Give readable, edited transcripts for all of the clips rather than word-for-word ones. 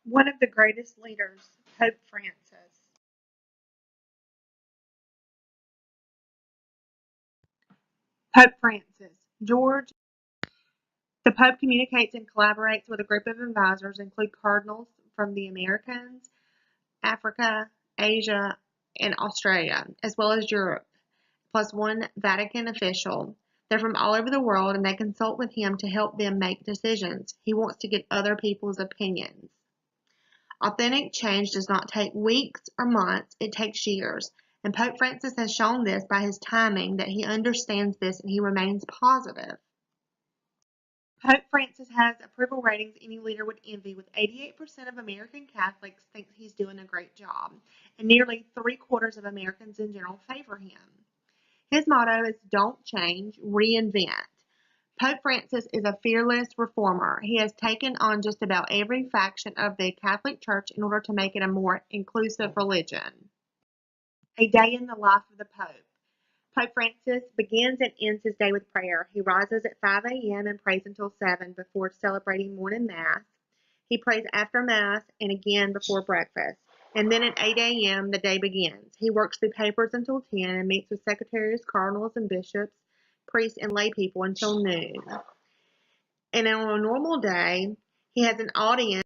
One of the greatest leaders, Pope Francis. Pope Francis. George. The Pope communicates and collaborates with a group of advisors, include cardinals from the Americas, Africa, Asia, and Australia, as well as Europe, plus one Vatican official. They're from all over the world and they consult with him to help them make decisions. He wants to get other people's opinions. Authentic change does not take weeks or months, it takes years. And Pope Francis has shown this by his timing that he understands this and he remains positive. Pope Francis has approval ratings any leader would envy, with 88% of American Catholics think he's doing a great job, and nearly three-quarters of Americans in general favor him. His motto is "Don't change, reinvent." Pope Francis is a fearless reformer. He has taken on just about every faction of the Catholic Church in order to make it a more inclusive religion. A day in the life of the Pope. Pope Francis begins and ends his day with prayer. He rises at 5 a.m. and prays until 7 before celebrating morning Mass. He prays after Mass and again before breakfast. And then at 8 a.m. the day begins. He works through papers until 10 and meets with secretaries, cardinals, and bishops, priests, and lay people until noon. And on a normal day, he has an audience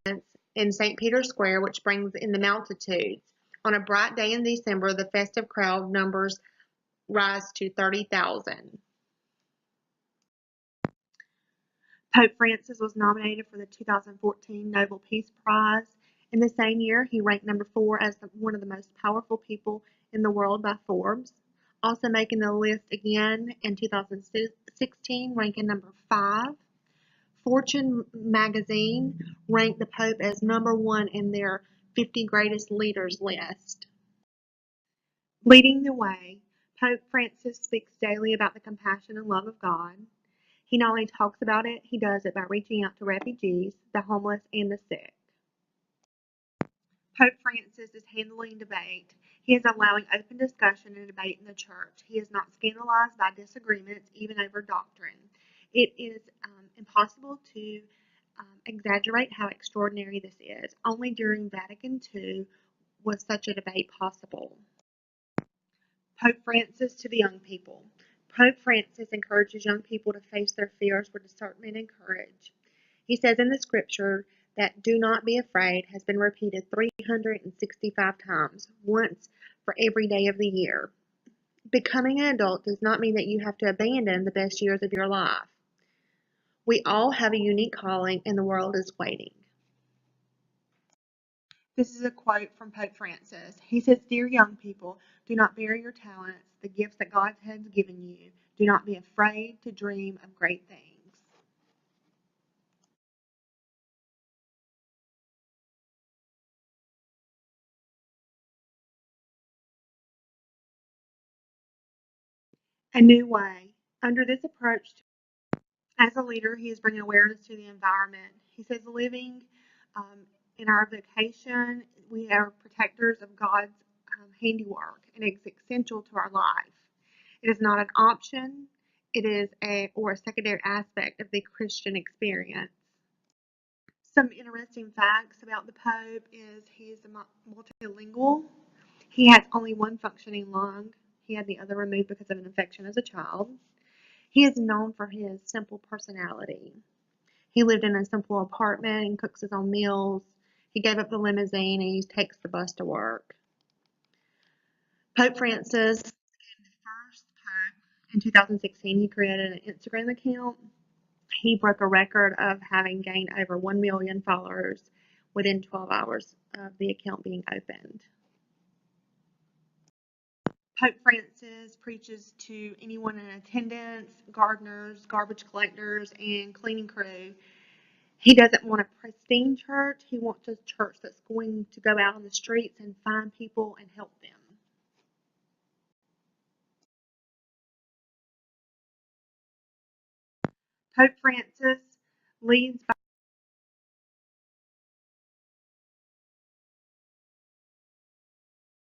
in St. Peter's Square, which brings in the multitudes. On a bright day in December, the festive crowd numbers rise to 30,000. Pope Francis was nominated for the 2014 Nobel Peace Prize. In the same year, he ranked number 4 as one of the most powerful people in the world by Forbes, also making the list again in 2016, ranking number 5. Fortune magazine ranked the Pope as number 1 in their 50 greatest leaders list. Leading the way, Pope Francis speaks daily about the compassion and love of God. He not only talks about it, he does it by reaching out to refugees, the homeless, and the sick. Pope Francis is handling debate. He is allowing open discussion and debate in the church. He is not scandalized by disagreements, even over doctrine. It is impossible to exaggerate how extraordinary this is. Only during Vatican II was such a debate possible. Pope Francis to the young people. Pope Francis encourages young people to face their fears with discernment and courage. He says in the scripture that "do not be afraid" has been repeated 365 times, once for every day of the year. Becoming an adult does not mean that you have to abandon the best years of your life. We all have a unique calling and the world is waiting. This is a quote from Pope Francis. He says, "Dear young people, do not bury your talents, the gifts that God has given you. Do not be afraid to dream of great things." A new way. Under this approach, as a leader, he is bringing awareness to the environment. He says, living um, in our vocation, we are protectors of God's handiwork, and it's essential to our life. It is not an option. It is a secondary aspect of the Christian experience. Some interesting facts about the Pope is he is multilingual. He has only one functioning lung. He had the other removed because of an infection as a child. He is known for his simple personality. He lived in a simple apartment and cooks his own meals. He gave up the limousine and he takes the bus to work. Pope Francis became the first pope in 2016. He created an Instagram account. He broke a record of having gained over 1 million followers within 12 hours of the account being opened. Pope Francis preaches to anyone in attendance, gardeners, garbage collectors, and cleaning crew. He doesn't want a pristine church. He wants a church that's going to go out on the streets and find people and help them. Pope Francis leads